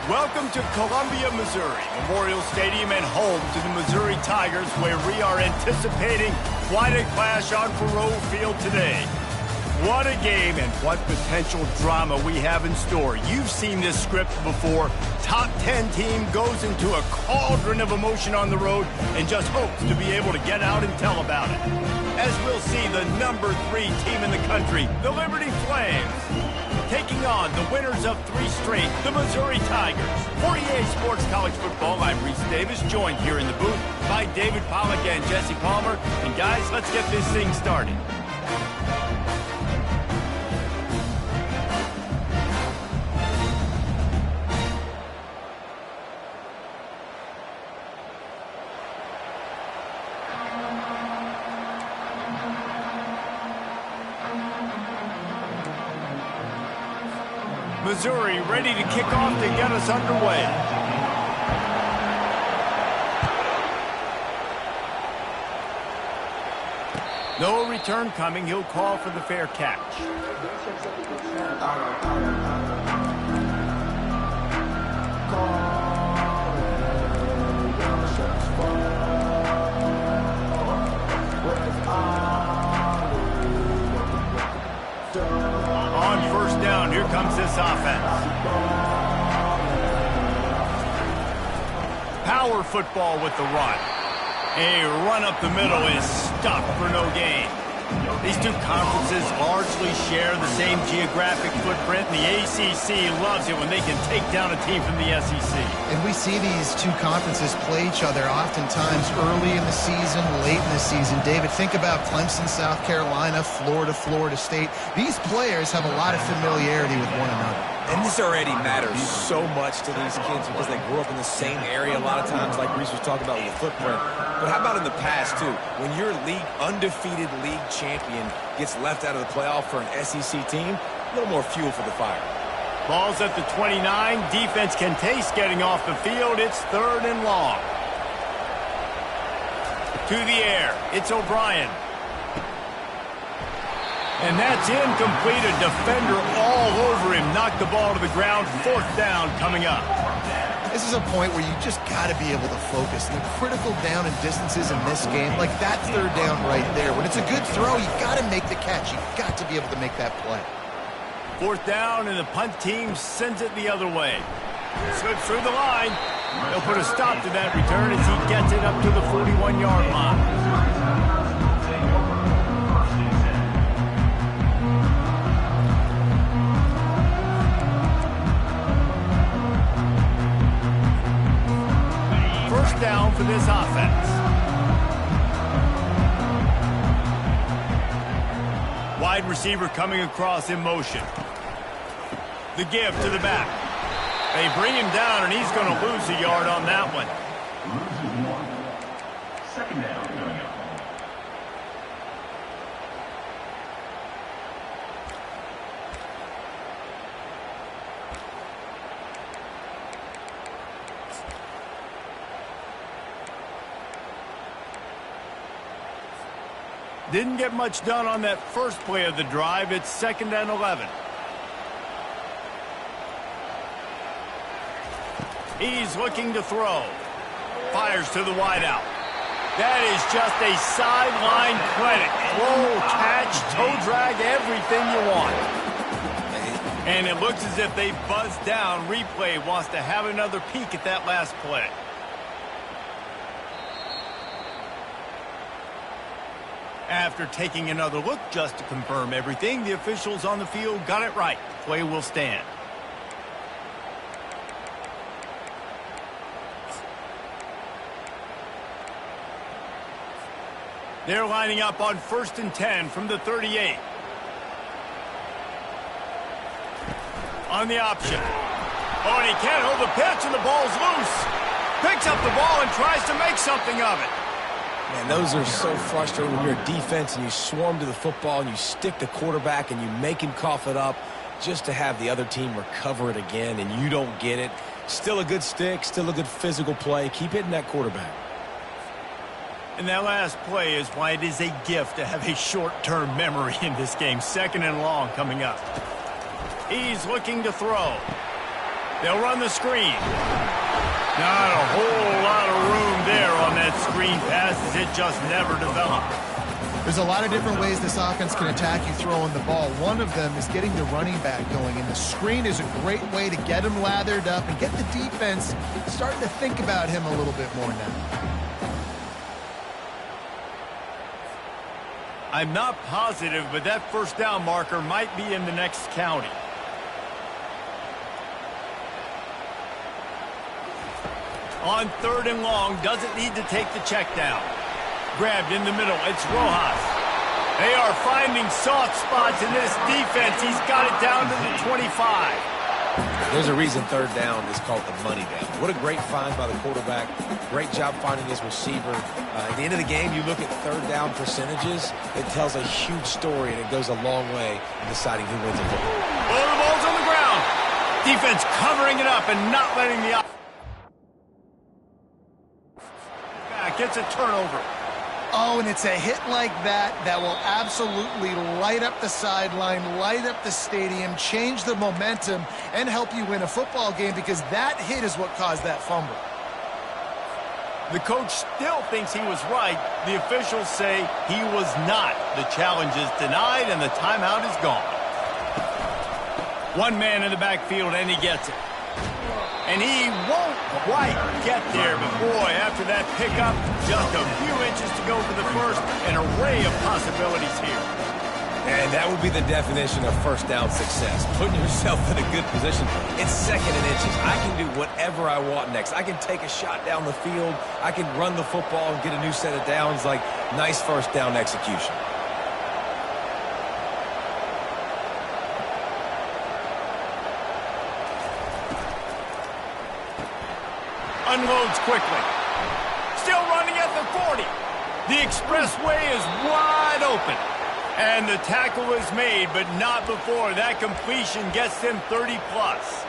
Welcome to Columbia, Missouri, Memorial Stadium and home to the Missouri Tigers, where we are anticipating quite a clash on Faroe Field today. What a game and what potential drama we have in store. You've seen this script before. Top 10 team goes into a cauldron of emotion on the road and just hopes to be able to get out and tell about it. As we'll see, the number 3 team in the country, the Liberty Flames, taking on the winners of 3 straight, the Missouri Tigers. For EA Sports College Football, I'm Reese Davis, joined here in the booth by David Pollack and Jesse Palmer. And guys, let's get this thing started. Missouri ready to kick off to get us underway. No return coming. He'll call for the fair catch. On first down, here comes this offense. Power football with the run. A run up the middle is stopped for no gain. These two conferences largely share the same geographic footprint, and the ACC loves it when they can take down a team from the SEC. And we see these two conferences play each other oftentimes early in the season, late in the season. David, think about Clemson, South Carolina, Florida, Florida State. These players have a lot of familiarity with one another. And this already matters so much to these kids because they grew up in the same area a lot of times, like Reese was talking about with the footprint. But how about in the past, too? When your undefeated league champion gets left out of the playoff for an SEC team, a little more fuel for the fire. Ball's at the 29. Defense can taste getting off the field. It's 3rd and long. To the air. It's O'Brien. And that's incomplete. A defender all over him. Knocked the ball to the ground. 4th down coming up. This is a point where you just got to be able to focus. The critical down and distances in this game, like that 3rd down right there. When it's a good throw, you got to make the catch. You got to be able to make that play. 4th down, and the punt team sends it the other way. Slips through the line. They'll put a stop to that return as he gets it up to the 41-yard line. Down for this offense. Wide receiver coming across in motion. The give to the back. They bring him down, and he's going to lose a yard on that one. 2nd down coming up. Didn't get much done on that first play of the drive. It's 2nd and 11. He's looking to throw. Fires to the wideout. That is just a sideline clinic. Throw, catch, toe drag, everything you want. And it looks as if they buzzed down. Replay wants to have another peek at that last play. After taking another look just to confirm everything, the officials on the field got it right. The play will stand. They're lining up on 1st and 10 from the 38. On the option. Oh, and he can't hold the pitch, and the ball's loose. Picks up the ball and tries to make something of it. Man, those are so frustrating when you're a defense and you swarm to the football and you stick the quarterback and you make him cough it up just to have the other team recover it again and you don't get it. Still a good stick, still a good physical play. Keep hitting that quarterback. And that last play is why it is a gift to have a short-term memory in this game. 2nd and long coming up. He's looking to throw. They'll run the screen. Not a whole lot of room there on that screen pass, as it just never developed. There's a lot of different ways this offense can attack you throwing the ball. One of them is getting the running back going, and the screen is a great way to get him lathered up and get the defense starting to think about him a little bit more now. I'm not positive, but that first down marker might be in the next county. On 3rd and long, doesn't need to take the check down. Grabbed in the middle, it's Rojas. They are finding soft spots in this defense. He's got it down to the 25. There's a reason 3rd down is called the money down. What a great find by the quarterback. Great job finding his receiver. At the end of the game, you look at 3rd down percentages. It tells a huge story, and it goes a long way in deciding who wins a football. Oh, the ball's on the ground. Defense covering it up and not letting the back. Gets a turnover. Oh, and it's a hit like that that will absolutely light up the sideline, light up the stadium, change the momentum, and help you win a football game, because that hit is what caused that fumble. The coach still thinks he was right. The officials say he was not. The challenge is denied, and the timeout is gone. One man in the backfield, and he gets it. And he won't quite get there, but boy, after that pickup, just a few inches to go for the first, an array of possibilities here. And that would be the definition of first down success, putting yourself in a good position. It's 2nd and inches. I can do whatever I want next. I can take a shot down the field. I can run the football and get a new set of downs. Like, nice first down execution. Unloads quickly. Still running at the 40. The expressway is wide open. And the tackle is made, but not before that completion gets them 30-plus.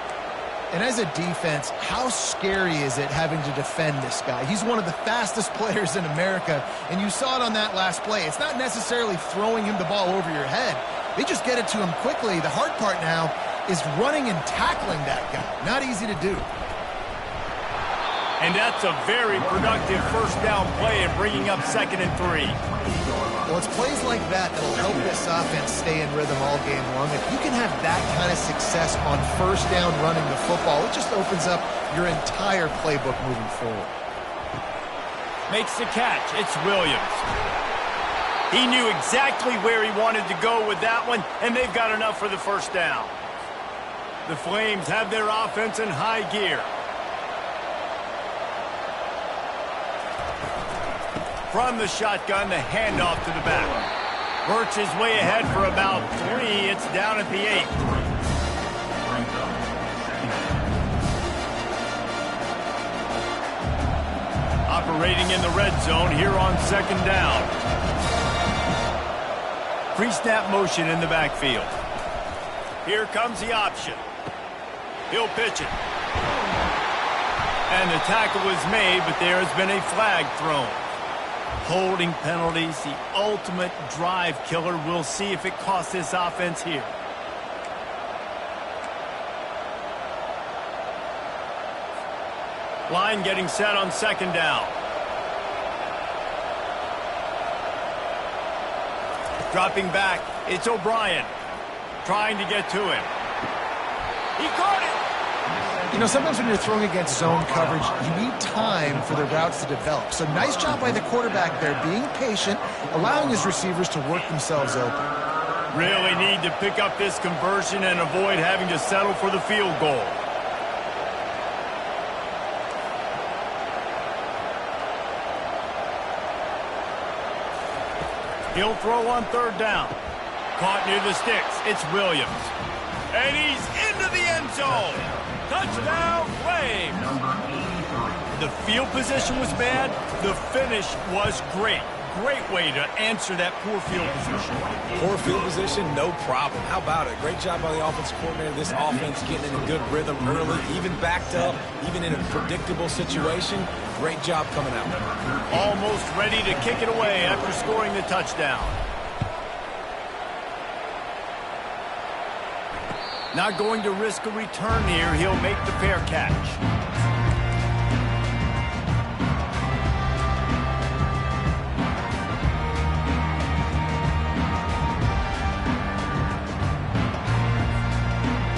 And as a defense, how scary is it having to defend this guy? He's one of the fastest players in America, and you saw it on that last play. It's not necessarily throwing him the ball over your head. They just get it to him quickly. The hard part now is running and tackling that guy. Not easy to do. And that's a very productive first down play and bringing up 2nd and 3. Well, it's plays like that that'll help this offense stay in rhythm all game long. If you can have that kind of success on first down running the football, it just opens up your entire playbook moving forward. Makes the catch. It's Williams. He knew exactly where he wanted to go with that one, and they've got enough for the first down. The Flames have their offense in high gear. From the shotgun, the handoff to the back. Works his way ahead for about 3. It's down at the 8. Operating in the red zone here on 2nd down. Pre-snap motion in the backfield. Here comes the option. He'll pitch it. And the tackle was made, but there has been a flag thrown. Holding penalties, the ultimate drive killer. We'll see if it costs this offense here. Line getting set on 2nd down. Dropping back, it's O'Brien. Trying to get to him. He caught it! You know, sometimes when you're throwing against zone coverage, you need time for the routes to develop. So nice job by the quarterback there, being patient, allowing his receivers to work themselves open. Really need to pick up this conversion and avoid having to settle for the field goal. He'll throw on 3rd down. Caught near the sticks. It's Williams. And he's into the end zone. Touchdown, Flames. The field position was bad. The finish was great. Great way to answer that poor field position. Poor field position, no problem. How about it? Great job by the offensive coordinator. This offense getting in a good rhythm early, even backed up, even in a predictable situation. Great job coming out. Almost ready to kick it away after scoring the touchdown. Not going to risk a return here. He'll make the fair catch.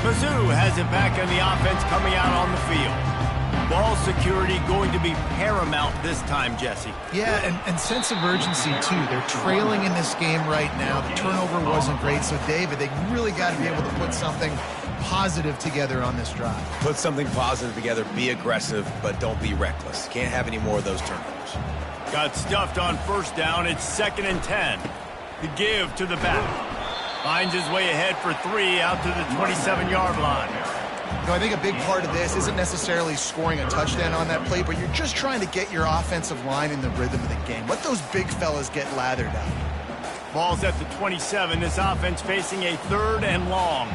Mizzou has it back on the offense coming out on the field. Ball security going to be paramount this time, Jesse. Yeah, and sense of urgency, too. They're trailing in this game right now. The turnover wasn't great. So, David, they really got to be able to put something positive together on this drive. Put something positive together. Be aggressive, but don't be reckless. Can't have any more of those turnovers. Got stuffed on first down. It's 2nd and 10. The give to the back. Finds his way ahead for 3 out to the 27-yard line. You know, I think a big part of this isn't necessarily scoring a touchdown on that play, but you're just trying to get your offensive line in the rhythm of the game. Let those big fellas get lathered up. Ball's at the 27. This offense facing a 3rd and long.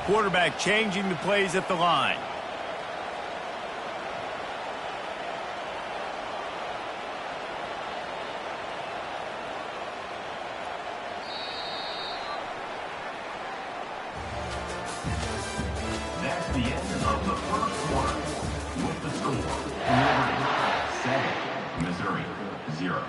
Quarterback changing the plays at the line. That's the end of the first quarter. With the score, 7, Missouri 0.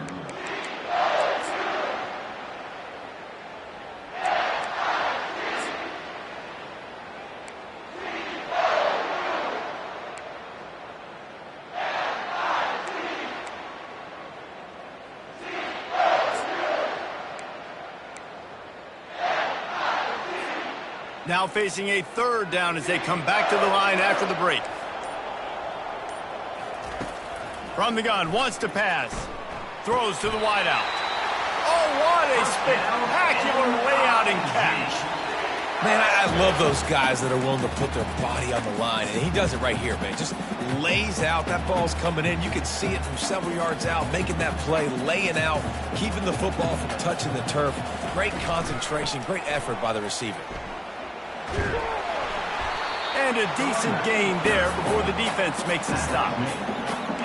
Now facing a 3rd down as they come back to the line after the break. From the gun, wants to pass. Throws to the wideout. Oh, what a spectacular layout and catch. Man, I love those guys that are willing to put their body on the line, and he does it right here, man. Just lays out. That ball's coming in. You can see it from several yards out, making that play, laying out, keeping the football from touching the turf. Great concentration, great effort by the receiver. And a decent gain there before the defense makes a stop.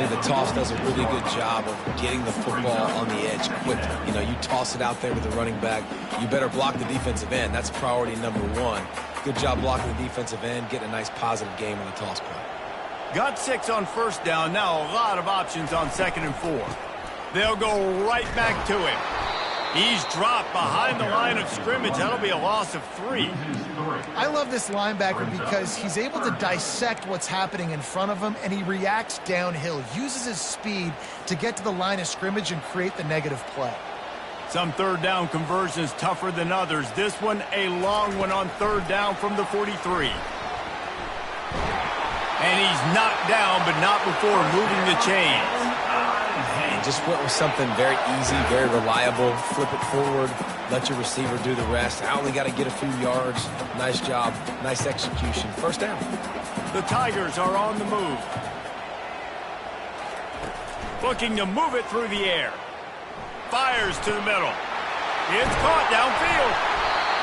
And the toss does a really good job of getting the football on the edge quickly. You know, you toss it out there with the running back, you better block the defensive end. That's priority number 1. Good job blocking the defensive end, getting a nice positive game on the toss play. Got 6 on first down. Now a lot of options on 2nd and 4. They'll go right back to him. He's dropped behind the line of scrimmage. That'll be a loss of 3. I love this linebacker because he's able to dissect what's happening in front of him, and he reacts downhill, uses his speed to get to the line of scrimmage and create the negative play. Some 3rd down conversions tougher than others. This one a long one on 3rd down from the 43. And he's knocked down, but not before moving the chains. And just went with something very easy, very reliable. Flip it forward, let your receiver do the rest. I only got to get a few yards. Nice job, nice execution. First down. The Tigers are on the move. Looking to move it through the air. Fires to the middle. It's caught downfield.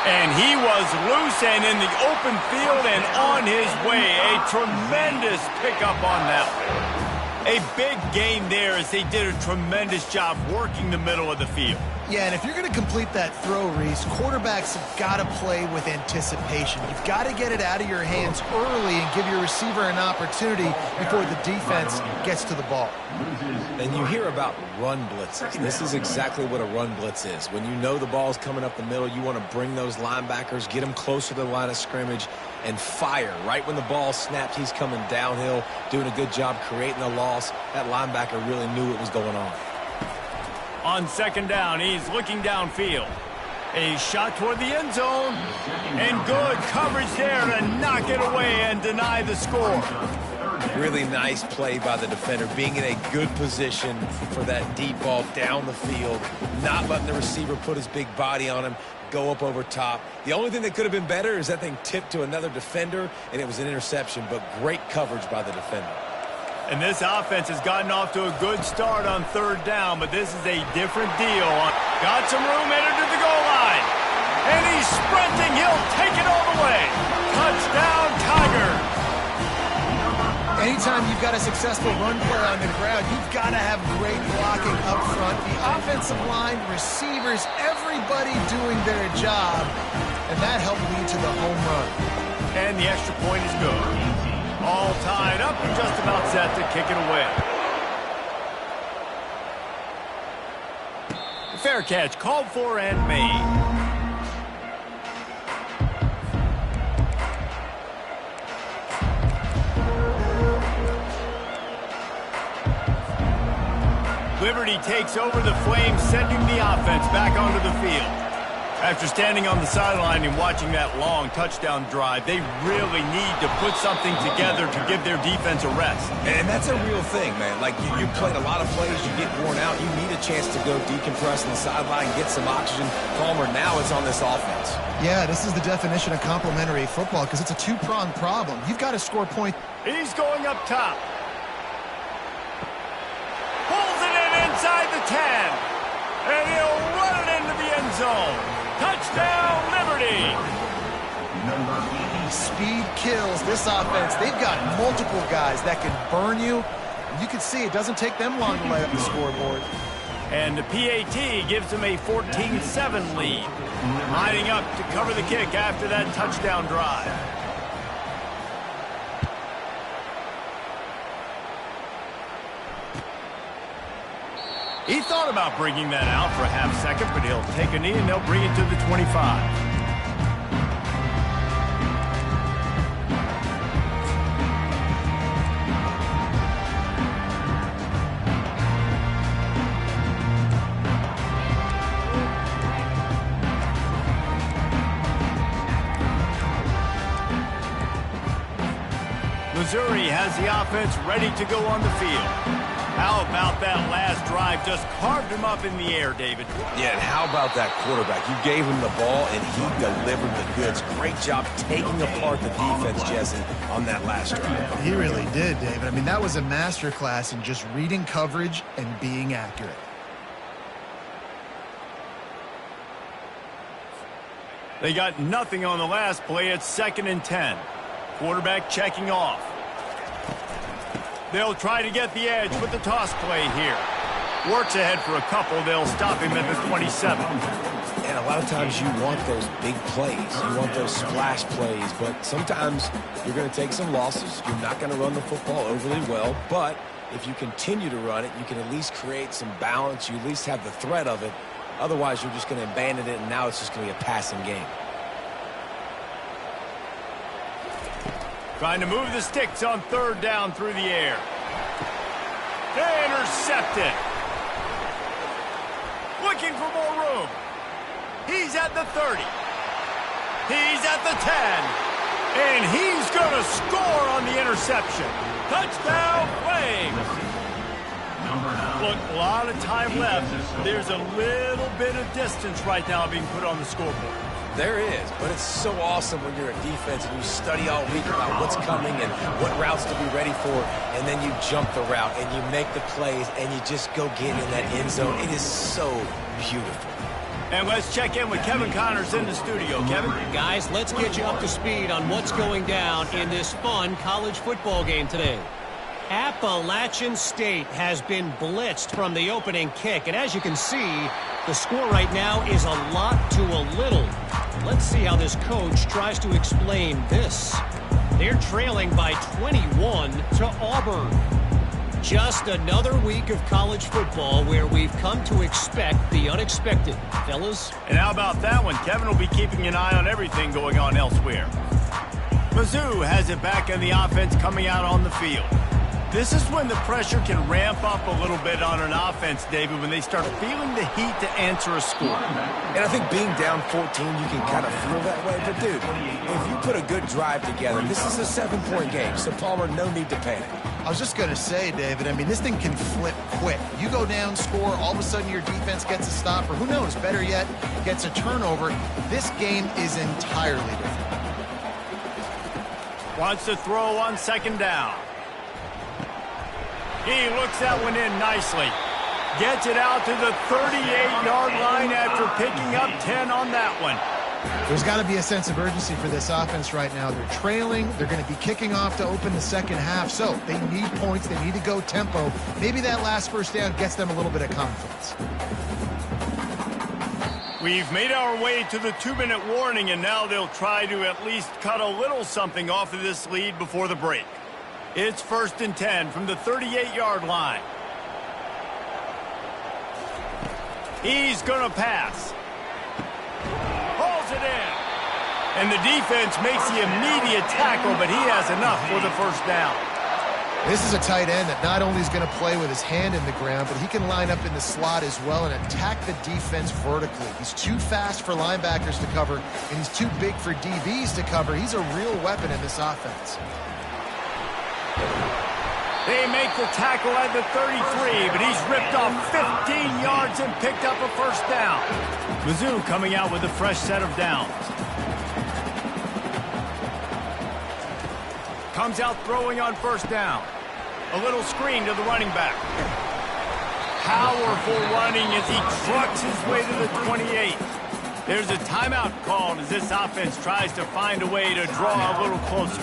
And he was loose and in the open field and on his way. A tremendous pickup on that one. A big gain there as they did a tremendous job working the middle of the field. Yeah, and if you're going to complete that throw, Reese, quarterbacks have got to play with anticipation. You've got to get it out of your hands early and give your receiver an opportunity before the defense gets to the ball. And you hear about run blitzes. This is exactly what a run blitz is. When you know the ball's coming up the middle, you want to bring those linebackers, get them closer to the line of scrimmage, and fire. Right when the ball snaps, he's coming downhill, doing a good job creating a loss. That linebacker really knew what was going on. On 2nd down, he's looking downfield. A shot toward the end zone. And good coverage there to knock it away and deny the score. Really nice play by the defender, being in a good position for that deep ball down the field, not letting the receiver put his big body on him, go up over top. The only thing that could have been better is that thing tipped to another defender, and it was an interception, but great coverage by the defender. And this offense has gotten off to a good start on 3rd down, but this is a different deal. Got some room headed to the goal line. And he's sprinting. He'll take it all the way. Touchdown, Tigers. Anytime you've got a successful run play on the ground, you've got to have great blocking up front. The offensive line, receivers, everybody doing their job. and that helped lead to the home run. And the extra point is good. All tied up and just about set to kick it away. Fair catch called for and made. Liberty takes over the Flames, sending the offense back onto the field. After standing on the sideline and watching that long touchdown drive, they really need to put something together to give their defense a rest. And that's a real thing, man. Like, you played a lot of plays, you get worn out, you need a chance to go decompress on the sideline, get some oxygen. Palmer, now it's on this offense. Yeah, this is the definition of complementary football because it's a two-pronged problem. You've got to score points. He's going up top. Pulls it in inside the 10. And he'll run it into the end zone. Touchdown, Liberty! Speed kills this offense. They've got multiple guys that can burn you. You can see it doesn't take them long to light up the scoreboard. And the PAT gives them a 14-7 lead. Lining up to cover the kick after that touchdown drive. He thought about bringing that out for a half second, but he'll take a knee and they'll bring it to the 25. Missouri has the offense ready to go on the field. How about that last drive? Just carved him up in the air, David. Yeah, and how about that quarterback? You gave him the ball, and he delivered the goods. Great job taking apart the defense, Jesse, on that last drive. He really did, David. I mean, that was a masterclass in just reading coverage and being accurate. They got nothing on the last play. It's 2nd and 10. Quarterback checking off. They'll try to get the edge with the toss play here. Works ahead for a couple. They'll stop him at the 27. And a lot of times you want those big plays. You want those splash plays. But sometimes you're going to take some losses. You're not going to run the football overly well. But if you continue to run it, you can at least create some balance. You at least have the threat of it. Otherwise, you're just going to abandon it, and now it's just going to be a passing game. Trying to move the sticks on 3rd down through the air. They intercept it. Looking for more room. He's at the 30. He's at the 10. And he's going to score on the interception. Touchdown, Flames. Look, a lot of time left. There's a little bit of distance right now being put on the scoreboard. There is, but it's so awesome when you're a defense and you study all week about what's coming and what routes to be ready for, and then you jump the route and you make the plays and you just go get in that end zone. It is so beautiful. And let's check in with Kevin Connors in the studio. Kevin? Guys, let's get you up to speed on what's going down in this fun college football game today. Appalachian State has been blitzed from the opening kick, and as you can see, the score right now is a lot to a little. Let's see how this coach tries to explain this. They're trailing by 21 to Auburn. Just another week of college football where we've come to expect the unexpected, fellas. And how about that one? Kevin will be keeping an eye on everything going on elsewhere. Mizzou has it back in the offense coming out on the field. This is when the pressure can ramp up a little bit on an offense, David, when they start feeling the heat to answer a score. And I think being down 14, you can kind of feel that way. But, dude, if you put a good drive together, this is a 7-point game. So, Palmer, no need to panic. I was just going to say, David, I mean, this thing can flip quick. You go down, score, all of a sudden your defense gets a stop, or who knows, better yet, gets a turnover. This game is entirely different. Wants to throw on 2nd down. He looks that one in nicely. Gets it out to the 38-yard line after picking up 10 on that one. There's got to be a sense of urgency for this offense right now. They're trailing. They're going to be kicking off to open the second half. So they need points. They need to go tempo. Maybe that last first down gets them a little bit of confidence. We've made our way to the 2-minute warning, and now they'll try to at least cut a little something off of this lead before the break. It's 1st and 10 from the 38-yard line. He's going to pass. Hauls it in. And the defense makes the immediate tackle, but he has enough for the first down. This is a tight end that not only is going to play with his hand in the ground, but he can line up in the slot as well and attack the defense vertically. He's too fast for linebackers to cover, and he's too big for DBs to cover. He's a real weapon in this offense. They make the tackle at the 33, but he's ripped off 15 yards and picked up a first down. Mizzou coming out with a fresh set of downs. Comes out throwing on first down. A little screen to the running back. Powerful running as he trucks his way to the 28. There's a timeout called as this offense tries to find a way to draw a little closer.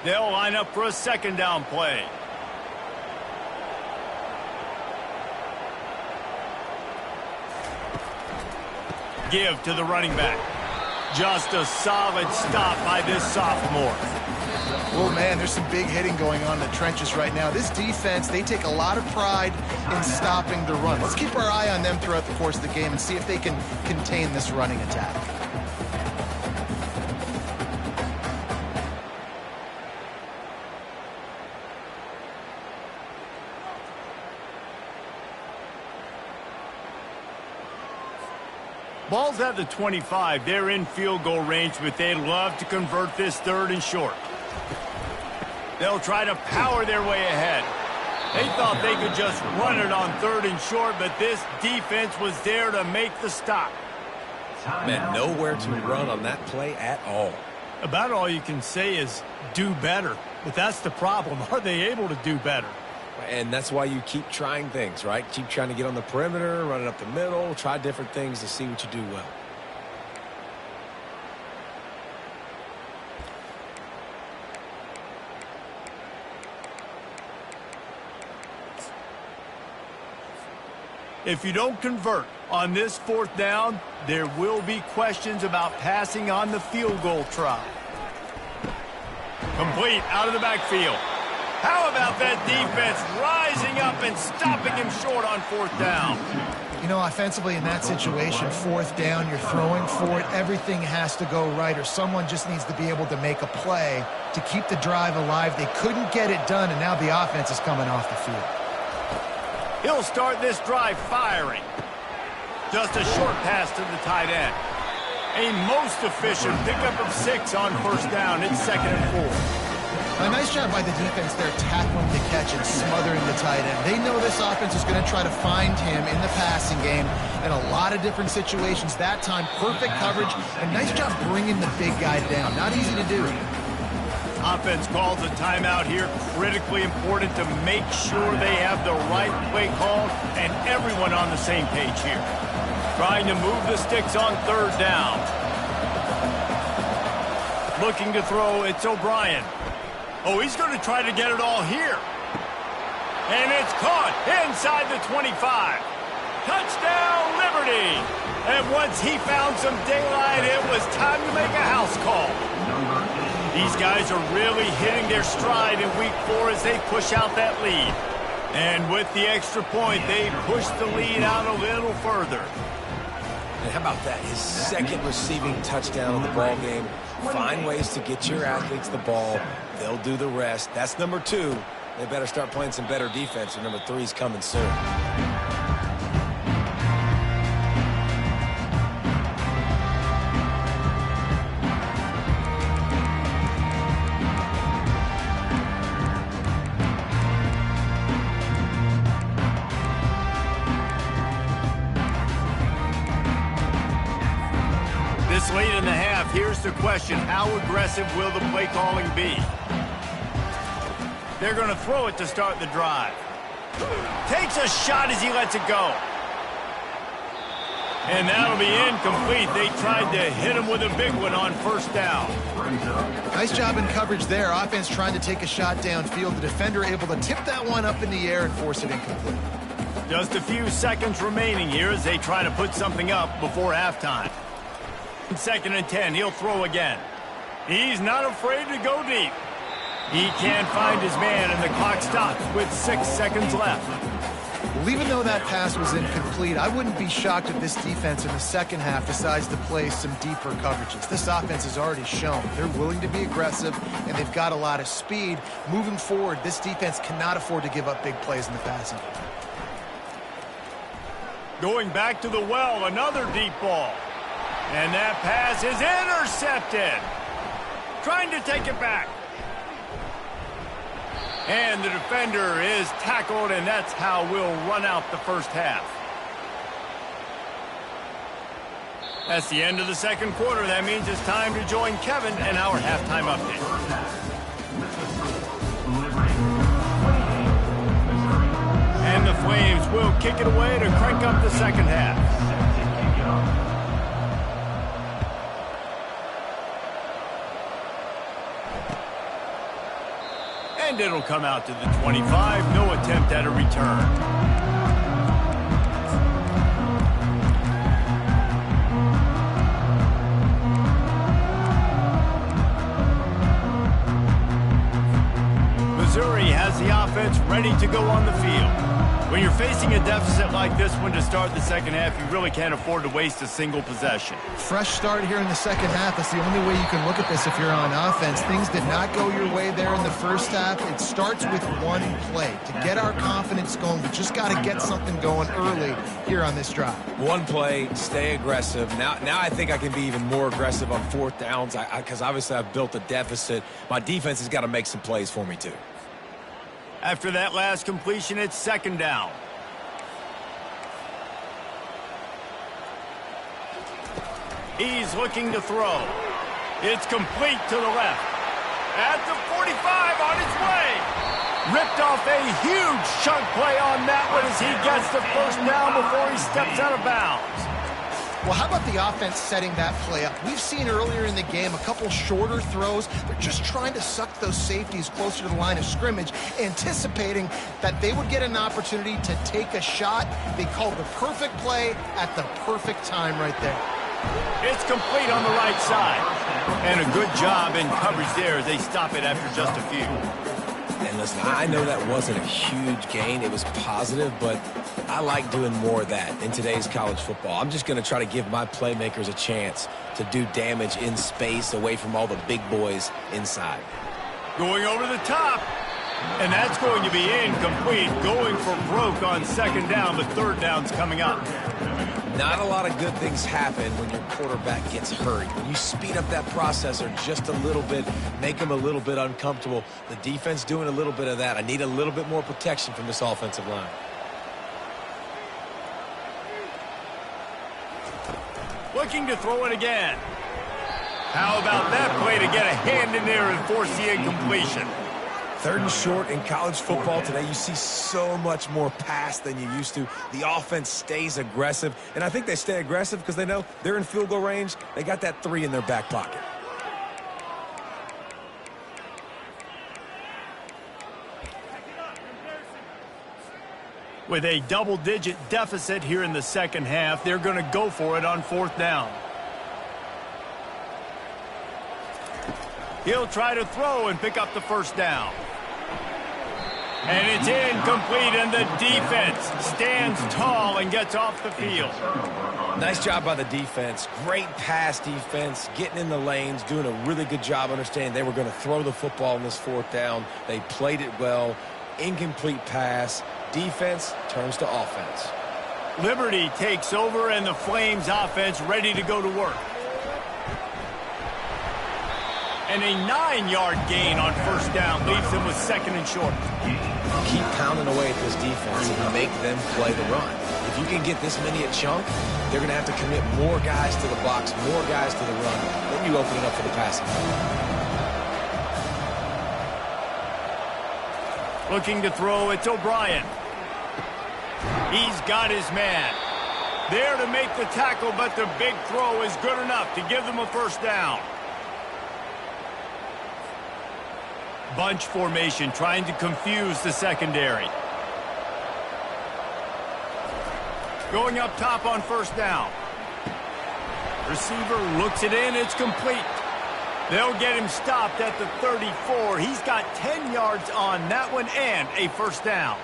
They'll line up for a second down play. Give to the running back. Just a solid stop by this sophomore. Oh, man, there's some big hitting going on in the trenches right now. This defense, they take a lot of pride in stopping the run. Let's keep our eye on them throughout the course of the game and see if they can contain this running attack. Ball's at the 25. They're in field goal range, but they'd love to convert this 3rd and short. They'll try to power their way ahead. They thought they could just run it on 3rd and short, but this defense was there to make the stop. Man, nowhere to run on that play at all. About all you can say is do better. But that's the problem. Are they able to do better? And that's why you keep trying things, right? Keep trying to get on the perimeter, run it up the middle, try different things to see what you do well. If you don't convert on this 4th down, there will be questions about passing on the field goal try. Complete out of the backfield. How about that defense rising up and stopping him short on 4th down? You know, offensively in that situation, 4th down, you're throwing for it. Everything has to go right, or someone just needs to be able to make a play to keep the drive alive. They couldn't get it done, and now the offense is coming off the field. He'll start this drive firing. Just a short pass to the tight end. A most efficient pickup of 6 on 1st down. It's 2nd and 4. A nice job by the defense there tackling the catch and smothering the tight end. They know this offense is going to try to find him in the passing game in a lot of different situations. That time, perfect coverage, and nice job bringing the big guy down. Not easy to do. Offense calls a timeout here. Critically important to make sure they have the right play call and everyone on the same page here. Trying to move the sticks on 3rd down. Looking to throw, it's O'Brien. Oh, he's going to try to get it all here. And it's caught inside the 25. Touchdown, Liberty. And once he found some daylight, it was time to make a house call. These guys are really hitting their stride in week 4 as they push out that lead. And with the extra point, they push the lead out a little further. And how about that? His 2nd receiving touchdown of the ball game. Find ways to get your athletes the ball. They'll do the rest. That's number 2. They better start playing some better defense, or number 3's coming soon. This late in the half, here's the question. How aggressive will the play calling be? They're going to throw it to start the drive. Takes a shot as he lets it go. And that'll be incomplete. They tried to hit him with a big one on 1st down. Nice job in coverage there. Offense trying to take a shot downfield. The defender able to tip that one up in the air and force it incomplete. Just a few seconds remaining here as they try to put something up before halftime. 2nd and 10, he'll throw again. He's not afraid to go deep. He can't find his man, and the clock stops with 6 seconds left. Well, even though that pass was incomplete, I wouldn't be shocked if this defense in the second half decides to play some deeper coverages. This offense has already shown they're willing to be aggressive, and they've got a lot of speed. Moving forward, this defense cannot afford to give up big plays in the passing game. Going back to the well, another deep ball. And that pass is intercepted. Trying to take it back. And the defender is tackled, and that's how we'll run out the first half. That's the end of the second quarter. That means it's time to join Kevin and our halftime update. And the Flames will kick it away to crank up the second half. And it'll come out to the 25. No attempt at a return. Missouri has the offense ready to go on the field. When you're facing a deficit like this one to start the second half, you really can't afford to waste a single possession. Fresh start here in the second half. That's the only way you can look at this if you're on offense. Things did not go your way there in the first half. It starts with one play. To get our confidence going, we just got to get something going early here on this drive. One play, stay aggressive. Now I think I can be even more aggressive on 4th downs because obviously I've built a deficit. My defense has got to make some plays for me too. After that last completion, it's 2nd down. He's looking to throw. It's complete to the left. At the 45, on his way. Ripped off a huge chunk play on that one as he gets the first down before he steps out of bounds. Well, how about the offense setting that play up? We've seen earlier in the game a couple shorter throws. They're just trying to suck those safeties closer to the line of scrimmage, anticipating that they would get an opportunity to take a shot. They called the perfect play at the perfect time right there. It's complete on the right side. And a good job in coverage there as they stop it after just a few. And listen, I know that wasn't a huge gain. It was positive, but I like doing more of that in today's college football. I'm just going to try to give my playmakers a chance to do damage in space away from all the big boys inside. Going over the top. And that's going to be incomplete. Going for broke on 2nd down. The 3rd down's coming up. Not a lot of good things happen when your quarterback gets hurt. When you speed up that processor just a little bit, make him a little bit uncomfortable. The defense doing a little bit of that. I need a little bit more protection from this offensive line. Looking to throw it again. How about that play to get a hand in there and force the incompletion? 3rd and short in college football today. You see so much more pass than you used to. The offense stays aggressive, and I think they stay aggressive because they know they're in field goal range. They got that 3 in their back pocket. With a double-digit deficit here in the second half, they're going to go for it on 4th down. He'll try to throw and pick up the first down. And it's incomplete, and the defense stands tall and gets off the field. Nice job by the defense. Great pass defense, getting in the lanes, doing a really good job understanding they were going to throw the football in this 4th down. They played it well. Incomplete pass. Defense turns to offense. Liberty takes over, and the Flames offense ready to go to work. And a 9-yard gain on 1st down leaves them with 2nd and short. Keep pounding away at this defense and make them play the run. If you can get this many a chunk, they're going to have to commit more guys to the box, more guys to the run. Then you open it up for the passing. Looking to throw, it's O'Brien. He's got his man. There to make the tackle, but the big throw is good enough to give them a 1st down. Bunch formation trying to confuse the secondary. Going up top on first down. Receiver looks it in. It's complete. They'll get him stopped at the 34. He's got 10 yards on that one and a first down.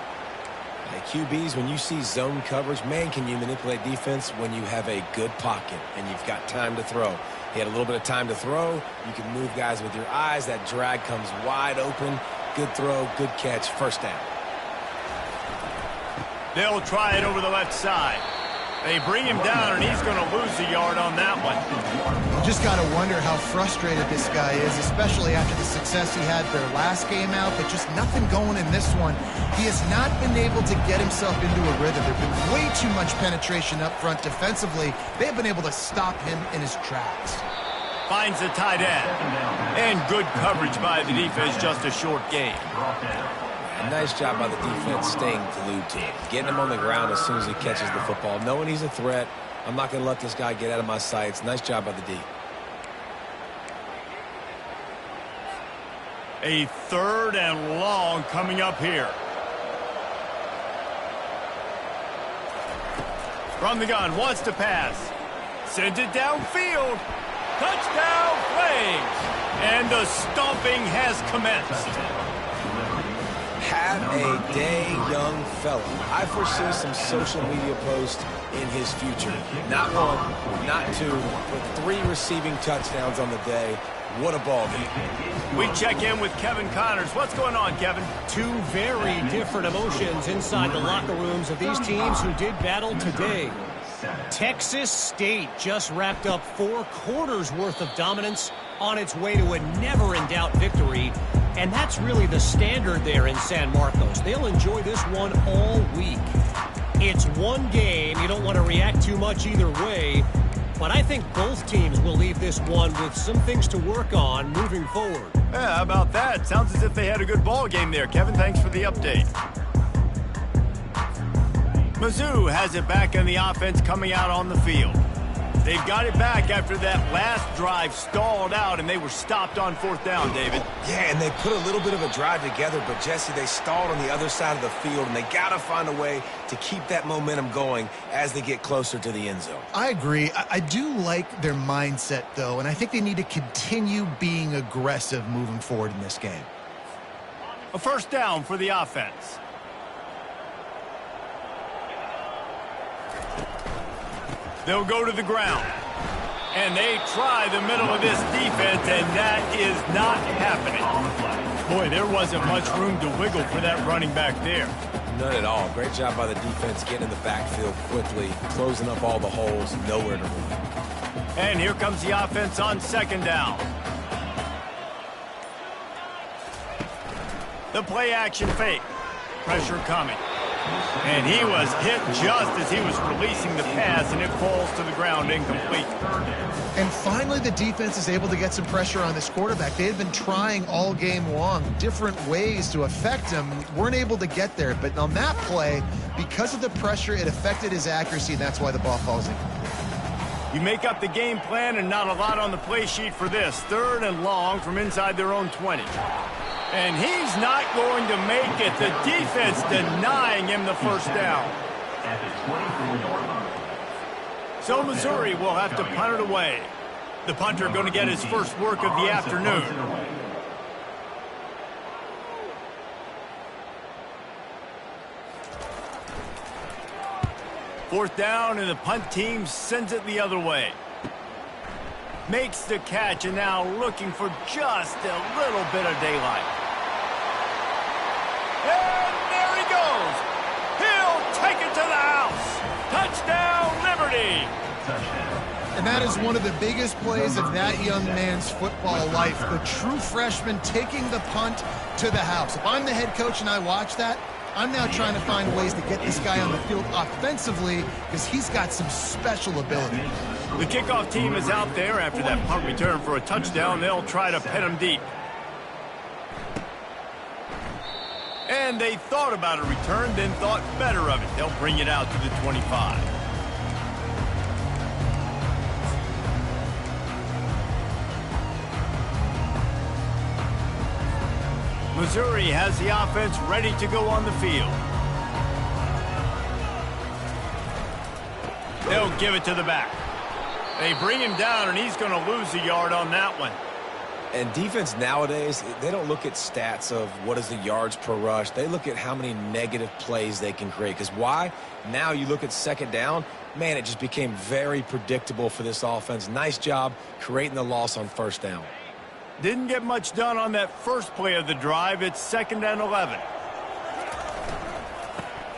Hey, QBs, when you see zone coverage, man, can you manipulate defense when you have a good pocket and you've got time to throw. He had a little bit of time to throw. You can move guys with your eyes. That drag comes wide open. Good throw, good catch, first down. They'll try it over the left side. They bring him down, and he's going to lose a yard on that one. You just got to wonder how frustrated this guy is, especially after the success he had their last game out, but just nothing going in this one. He has not been able to get himself into a rhythm. There's been way too much penetration up front defensively. They've been able to stop him in his tracks. Finds the tight end. And good coverage by the defense, just a short game. A nice job by the defense staying glued to him. Getting him on the ground as soon as he catches the football. Knowing he's a threat. I'm not going to let this guy get out of my sights. Nice job by the D. A 3rd and long coming up here. From the gun, wants to pass. Sends it downfield. Touchdown, Flames. And the stomping has commenced. Have a day, young fella. I foresee some social media posts in his future. Not 1, not 2, but 3 receiving touchdowns on the day. What a ball game. We check in with Kevin Connors. What's going on, Kevin? 2 very different emotions inside the locker rooms of these teams who did battle today. Texas State just wrapped up 4 quarters worth of dominance on its way to a never-in-doubt victory. And that's really the standard there in San Marcos. They'll enjoy this one all week. It's one game. You don't want to react too much either way. But I think both teams will leave this one with some things to work on moving forward. Yeah, how about that? Sounds as if they had a good ball game there. Kevin, thanks for the update. Mizzou has it back in the offense coming out on the field. They've got it back after that last drive stalled out, and they were stopped on 4th down, David. Yeah, and they put a little bit of a drive together, but, Jesse, they stalled on the other side of the field, and they got to find a way to keep that momentum going as they get closer to the end zone. I agree. I do like their mindset, though, and I think they need to continue being aggressive moving forward in this game. A first down for the offense. They'll go to the ground. And they try the middle of this defense, and that is not happening. Boy, there wasn't much room to wiggle for that running back there. None at all. Great job by the defense getting in the backfield quickly, closing up all the holes, nowhere to run. And here comes the offense on 2nd down. The play action fake. Pressure coming. And he was hit just as he was releasing the pass, and it falls to the ground incomplete. And finally, the defense is able to get some pressure on this quarterback. They had been trying all game long different ways to affect him. Weren't able to get there. But on that play, because of the pressure, it affected his accuracy, and that's why the ball falls incomplete. You make up the game plan, and not a lot on the play sheet for this. 3rd and long from inside their own 20. And he's not going to make it. The defense denying him the first down. So Missouri will have to punt it away. The punter going to get his first work of the afternoon. Fourth down, and the punt team sends it the other way. Makes the catch, and now looking for just a little bit of daylight. And there he goes. He'll take it to the house. Touchdown, Liberty. And that is one of the biggest plays of that young man's football life. The true freshman taking the punt to the house. If I'm the head coach and I watch that, I'm now trying to find ways to get this guy on the field offensively because he's got some special ability. The kickoff team is out there after that punt return for a touchdown. They'll try to pin him deep. And they thought about a return, then thought better of it. They'll bring it out to the 25. Missouri has the offense ready to go on the field. They'll give it to the back. They bring him down, and he's going to lose a yard on that one. And defense nowadays, they don't look at stats of what is the yards per rush. They look at how many negative plays they can create. Because why? Now you look at second down, man, it just became very predictable for this offense. Nice job creating the loss on first down. Didn't get much done on that first play of the drive. It's 2nd and 11.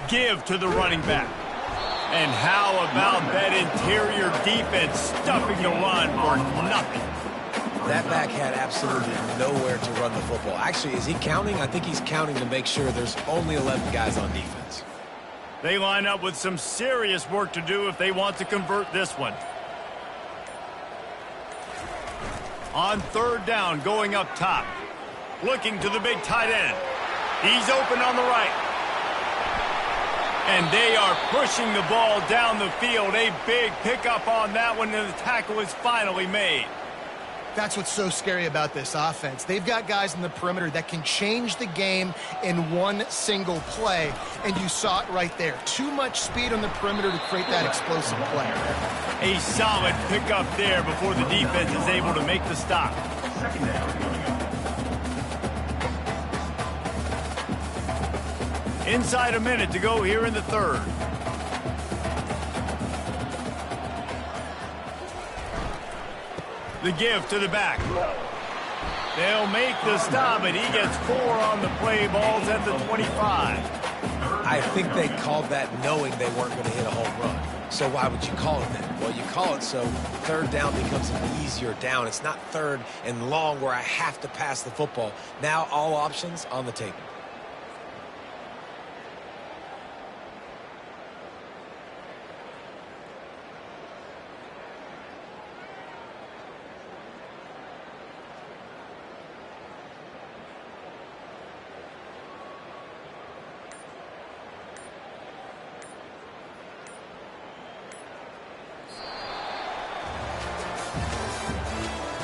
Give to the running back. And how about that interior defense stuffing the run for nothing? That back had absolutely nowhere to run the football. Actually, is he counting? I think he's counting to make sure there's only 11 guys on defense. They line up with some serious work to do if they want to convert this one. On 3rd down, going up top. Looking to the big tight end. He's open on the right. And they are pushing the ball down the field. A big pickup on that one, and the tackle is finally made. That's what's so scary about this offense. They've got guys in the perimeter that can change the game in one single play, and you saw it right there. Too much speed on the perimeter to create that explosive play. A solid pickup there before the defense is able to make the stop. Inside a minute to go here in the 3rd. The give to the back. They'll make the stop, and he gets 4 on the play. Ball's at the 25. I think they called that knowing they weren't going to hit a home run. So why would you call it that? Well, you call it so 3rd down becomes an easier down. It's not 3rd and long where I have to pass the football. Now all options on the table.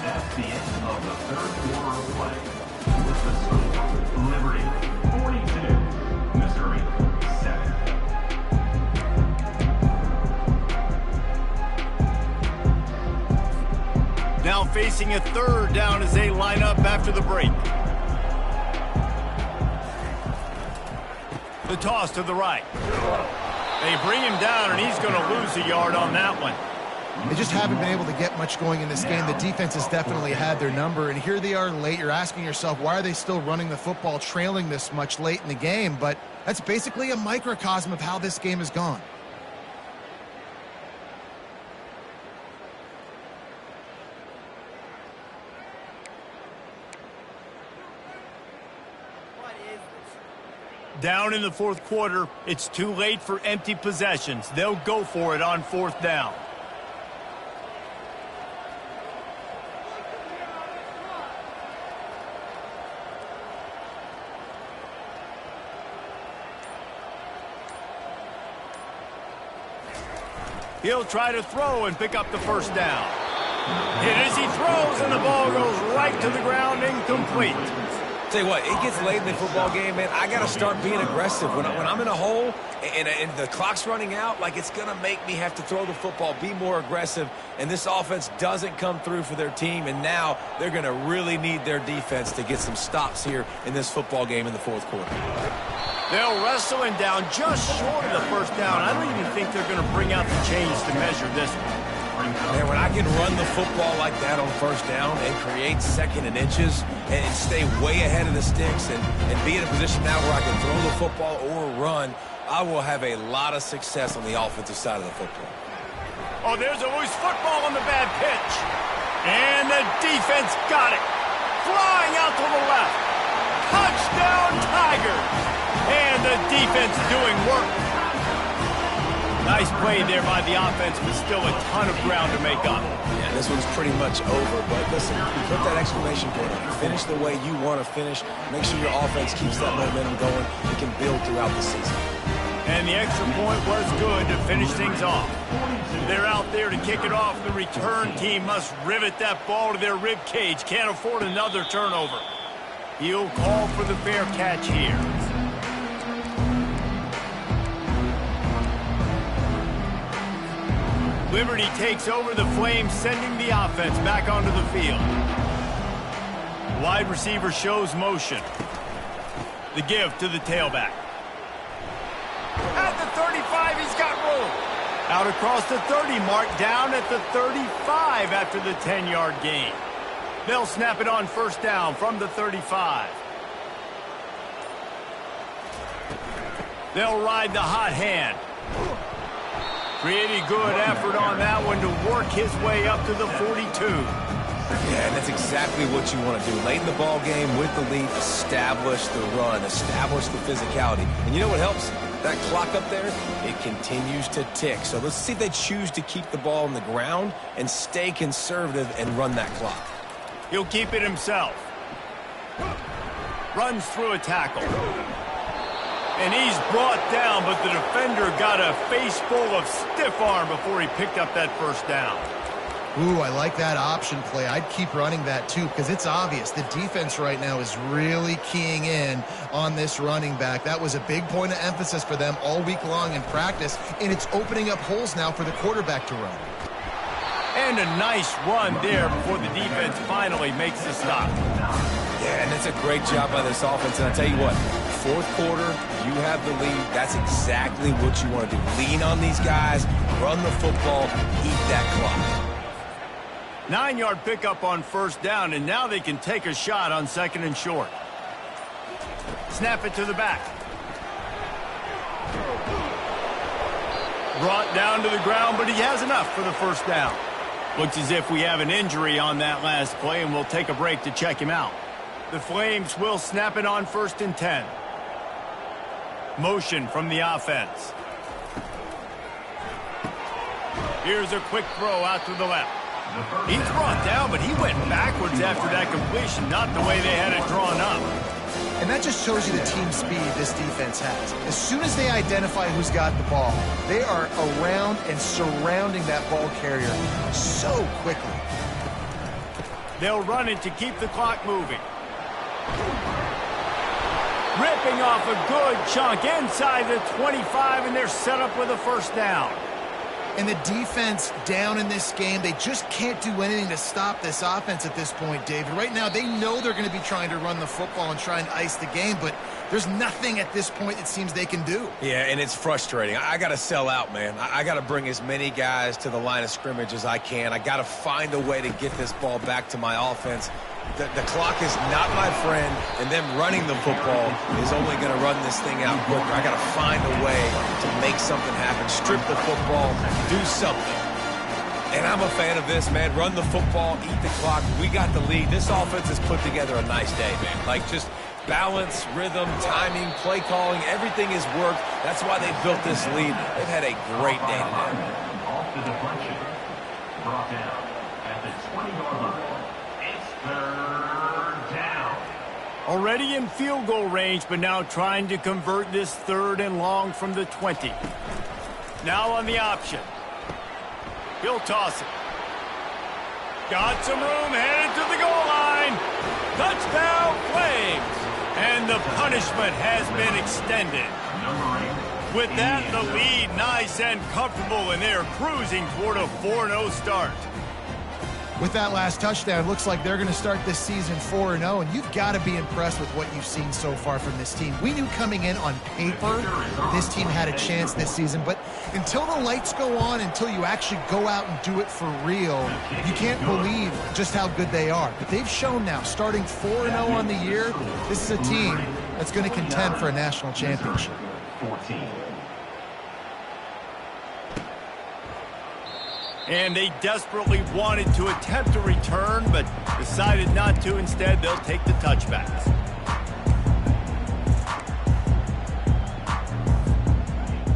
That's the end of the 3rd quarter of play. With the score, Liberty 42, Missouri 7. Now facing a 3rd down as they line up after the break. The toss to the right. They bring him down, and he's going to lose a yard on that one. They just haven't been able to get much going in this game. The defense has definitely had their number, and here they are late. You're asking yourself, why are they still running the football, trailing this much late in the game? But that's basically a microcosm of how this game has gone. Down in the 4th quarter, it's too late for empty possessions. They'll go for it on 4th down. He'll try to throw and pick up the 1st down. Hit as he throws, and the ball goes right to the ground, incomplete. Tell you what, it gets late in the football game, man. I got to start being aggressive. When I'm in a hole and the clock's running out, like, it's going to make me have to throw the football, be more aggressive. And this offense doesn't come through for their team, and now they're going to really need their defense to get some stops here in this football game in the 4th quarter. They'll wrestle him down just short of the 1st down. I don't even think they're going to bring out the chains to measure this one. Man, when I can run the football like that on 1st down and create 2nd and inches and stay way ahead of the sticks and be in a position now where I can throw the football or run, I will have a lot of success on the offensive side of the football. Oh, there's a loose football on the bad pitch. And the defense got it. Flying out to the left. Touchdown, Tigers. And the defense doing work. Nice play there by the offense, but still a ton of ground to make up. Yeah, this one's pretty much over, but listen, put that exclamation point on it. Finish the way you want to finish. Make sure your offense keeps that momentum going. It can build throughout the season. And the extra point was good to finish things off. They're out there to kick it off. The return team must rivet that ball to their rib cage. Can't afford another turnover. He'll call for the fair catch here. Liberty takes over the Flames, sending the offense back onto the field. Wide receiver shows motion. The give to the tailback. At the 35, he's got room. Out across the 30 mark, down at the 35 after the 10-yard gain. They'll snap it on first down from the 35. They'll ride the hot hand. Pretty good effort on that one to work his way up to the 42. Yeah, and that's exactly what you want to do. Late in the ball game with the lead, establish the run, establish the physicality. And you know what helps? That clock up there, it continues to tick. So let's see if they choose to keep the ball on the ground and stay conservative and run that clock. He'll keep it himself. Runs through a tackle. And he's brought down, but the defender got a face full of stiff arm before he picked up that first down. Ooh, I like that option play. I'd keep running that too because it's obvious the defense right now is really keying in on this running back. That was a big point of emphasis for them all week long in practice, and it's opening up holes now for the quarterback to run. And a nice run there before the defense finally makes the stop. Yeah, and it's a great job by this offense. And I tell you what, fourth quarter, you have the lead. That's exactly what you want to do. Lean on these guys, run the football, eat that clock. 9-yard pickup on first down, and now they can take a shot on second and short. Snap it to the back. Brought down to the ground, but he has enough for the first down. Looks as if we have an injury on that last play, and we'll take a break to check him out. The Flames will snap it on first and 10. Motion from the offense. Here's a quick throw out to the left. He's brought down, but he went backwards after that completion, not the way they had it drawn up. And that just shows you the team speed this defense has. As soon as they identify who's got the ball, they are around and surrounding that ball carrier so quickly. They'll run it to keep the clock moving. Ripping off a good chunk inside the 25, and they're set up with a first down. And the defense down in this game, they just can't do anything to stop this offense at this point, David. Right now, they know they're going to be trying to run the football and try and ice the game, but there's nothing at this point it seems they can do. Yeah, and it's frustrating. I got to sell out, man. I got to bring as many guys to the line of scrimmage as I can. I got to find a way to get this ball back to my offense. The clock is not my friend, and them running the football is only going to run this thing out quicker. I got to find a way to make something happen, strip the football, do something. And I'm a fan of this, man. Run the football, eat the clock. We got the lead. This offense has put together a nice day, man. Like just balance, rhythm, timing, play calling, everything has worked. That's why they built this lead. They've had a great day today. Off the deflection. Brought down at the 20-yard line. It's third down. Already in field goal range, but now trying to convert this third and long from the 20. Now on the option. He'll toss it. Got some room, headed to the goal line. Touchdown, Flames. And the punishment has been extended. With that, the lead nice and comfortable, and they're cruising toward a 4-0 start. With that last touchdown, looks like they're going to start this season 4-0, and you've got to be impressed with what you've seen so far from this team. We knew coming in on paper this team had a chance this season, but until the lights go on, until you actually go out and do it for real, you can't believe just how good they are. But they've shown now, starting 4-0 on the year, this is a team that's going to contend for a national championship. 14. And they desperately wanted to attempt a return, but decided not to. Instead, they'll take the touchbacks.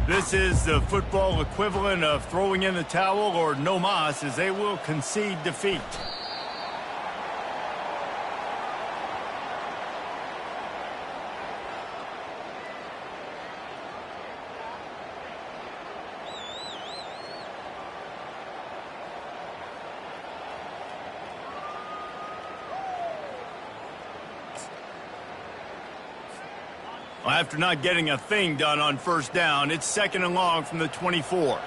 This is the football equivalent of throwing in the towel or no mas, as they will concede defeat. Well, after not getting a thing done on first down, it's second and long from the 24.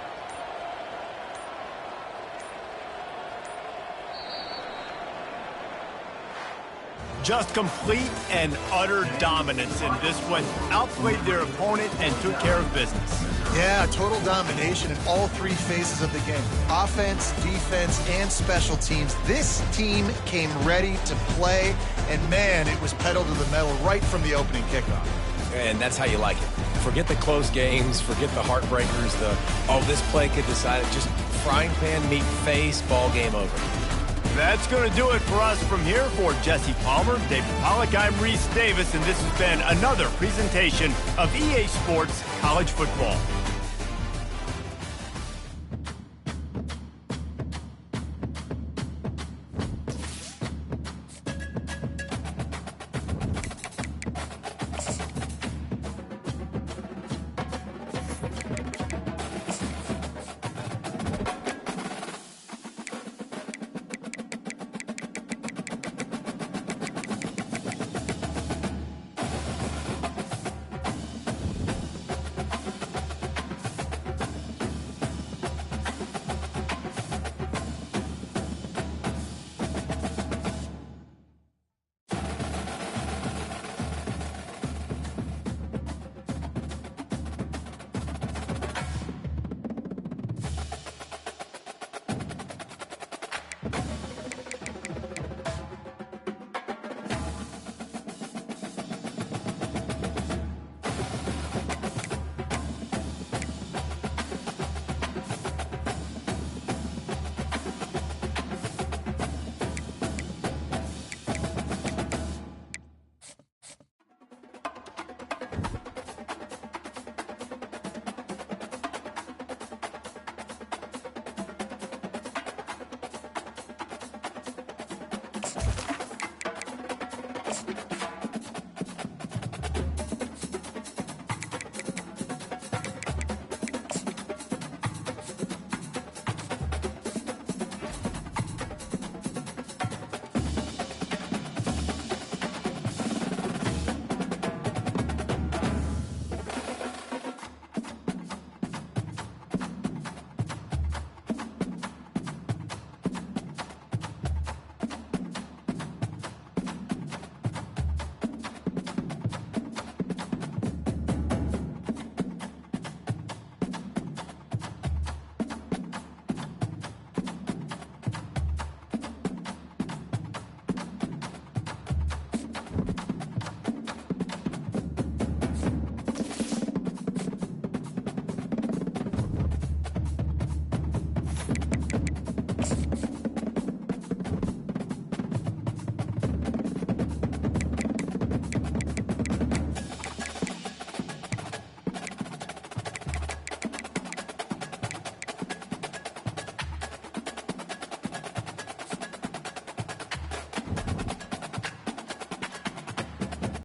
Just complete and utter dominance in this one. Outplayed their opponent and took care of business. Yeah, total domination in all three phases of the game. Offense, defense, and special teams. This team came ready to play, and man, it was pedal to the metal right from the opening kickoff. And that's how you like it. Forget the close games, forget the heartbreakers, this play could decide it. Just frying pan, meet face, ball game over. That's going to do it for us from here. For Jesse Palmer, David Pollack, I'm Reese Davis, and this has been another presentation of EA Sports College Football.